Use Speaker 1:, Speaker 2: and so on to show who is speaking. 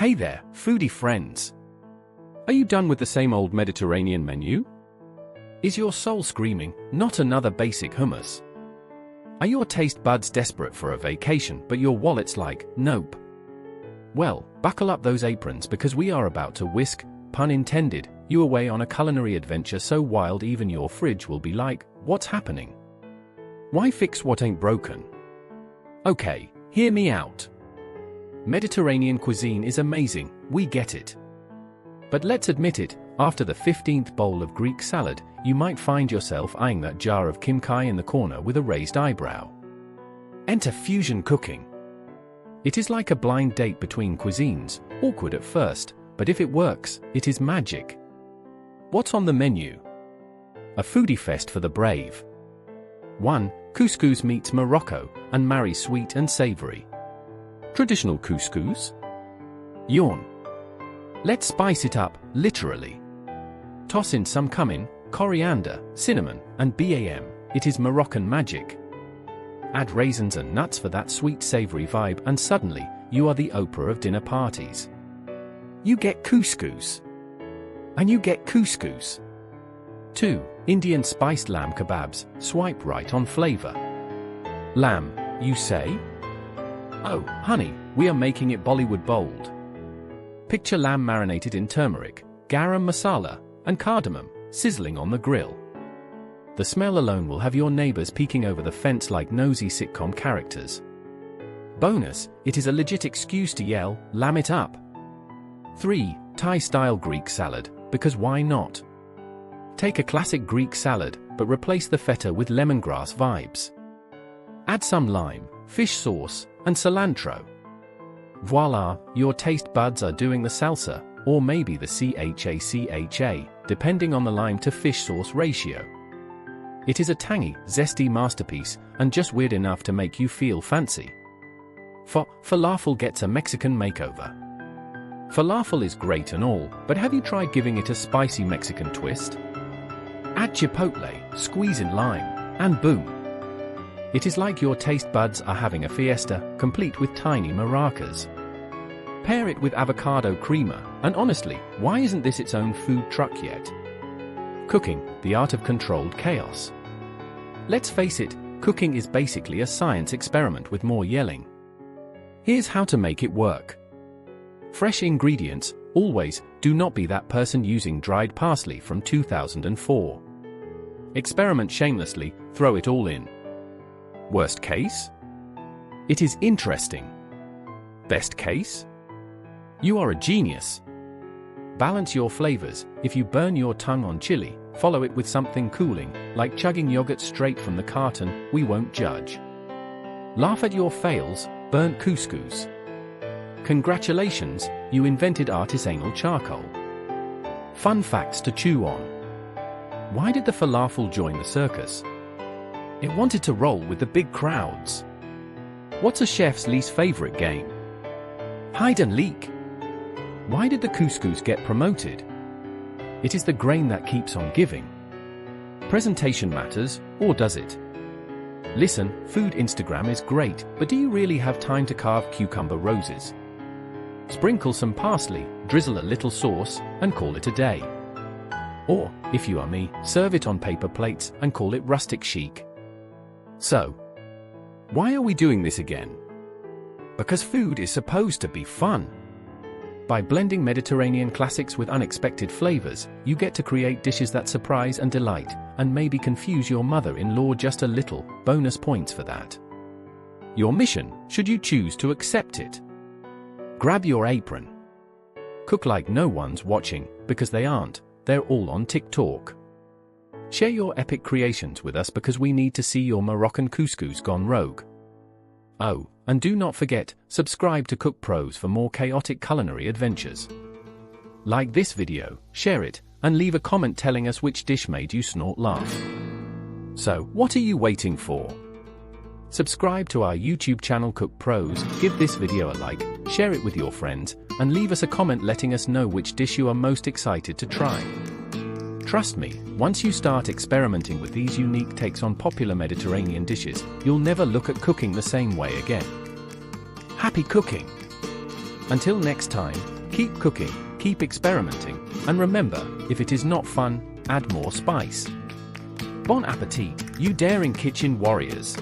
Speaker 1: Hey there, foodie friends. Are you done with the same old Mediterranean menu? Is your soul screaming, not another basic hummus? Are your taste buds desperate for a vacation but your wallet's like, nope? Well, buckle up those aprons because we are about to whisk, pun intended, you away on a culinary adventure so wild even your fridge will be like, what's happening? Why fix what ain't broken? Okay, hear me out. Mediterranean cuisine is amazing, we get it. But let's admit it, after the 15th bowl of Greek salad, you might find yourself eyeing that jar of kimchi in the corner with a raised eyebrow. Enter fusion cooking. It is like a blind date between cuisines, awkward at first, but if it works, it is magic. What's on the menu? A foodie fest for the brave. 1. Couscous meets Morocco and marries sweet and savory. Traditional couscous? Yawn. Let's spice it up, literally. Toss in some cumin, coriander, cinnamon, and BAM, it is Moroccan magic. Add raisins and nuts for that sweet savory vibe and suddenly, you are the Oprah of dinner parties. You get couscous. And you get couscous. 2. Indian spiced lamb kebabs, swipe right on flavor. Lamb, you say? Oh, honey, we are making it Bollywood bold. Picture lamb marinated in turmeric, garam masala, and cardamom, sizzling on the grill. The smell alone will have your neighbors peeking over the fence like nosy sitcom characters. Bonus, it is a legit excuse to yell, lamb it up. 3. Thai-style Greek salad, because why not? Take a classic Greek salad, but replace the feta with lemongrass vibes. Add some lime, fish sauce, and cilantro. Voila, your taste buds are doing the salsa, or maybe the cha, depending on the lime to fish sauce ratio. It is a tangy, zesty masterpiece, and just weird enough to make you feel fancy. Falafel gets a Mexican makeover. Falafel is great and all, but have you tried giving it a spicy Mexican twist? Add chipotle, squeeze in lime, and boom. It is like your taste buds are having a fiesta, complete with tiny maracas. Pair it with avocado creamer, and honestly, why isn't this its own food truck yet? Cooking, the art of controlled chaos. Let's face it, cooking is basically a science experiment with more yelling. Here's how to make it work. Fresh ingredients, always, do not be that person using dried parsley from 2004. Experiment shamelessly, throw it all in. Worst case? It is interesting. Best case? You are a genius. Balance your flavors. If you burn your tongue on chili, follow it with something cooling, like chugging yogurt straight from the carton, we won't judge. Laugh at your fails, burnt couscous. Congratulations, you invented artisanal charcoal. Fun facts to chew on. Why did the falafel join the circus? It wanted to roll with the big crowds. What's a chef's least favorite game? Hide and leak. Why did the couscous get promoted? It is the grain that keeps on giving. Presentation matters, or does it? Listen, food Instagram is great, but do you really have time to carve cucumber roses? Sprinkle some parsley, drizzle a little sauce, and call it a day. Or, if you are me, serve it on paper plates and call it rustic chic. So, why are we doing this again? Because food is supposed to be fun. By blending Mediterranean classics with unexpected flavors, you get to create dishes that surprise and delight, and maybe confuse your mother-in-law just a little, bonus points for that. Your mission, should you choose to accept it. Grab your apron. Cook like no one's watching, because they aren't, they're all on TikTok. Share your epic creations with us because we need to see your Moroccan couscous gone rogue. Oh, and do not forget, subscribe to Cook Pros for more chaotic culinary adventures. Like this video, share it, and leave a comment telling us which dish made you snort laugh. So, what are you waiting for? Subscribe to our YouTube channel Cook Pros, give this video a like, share it with your friends, and leave us a comment letting us know which dish you are most excited to try. Trust me, once you start experimenting with these unique takes on popular Mediterranean dishes, you'll never look at cooking the same way again. Happy cooking! Until next time, keep cooking, keep experimenting, and remember, if it is not fun, add more spice. Bon appetit, you daring kitchen warriors!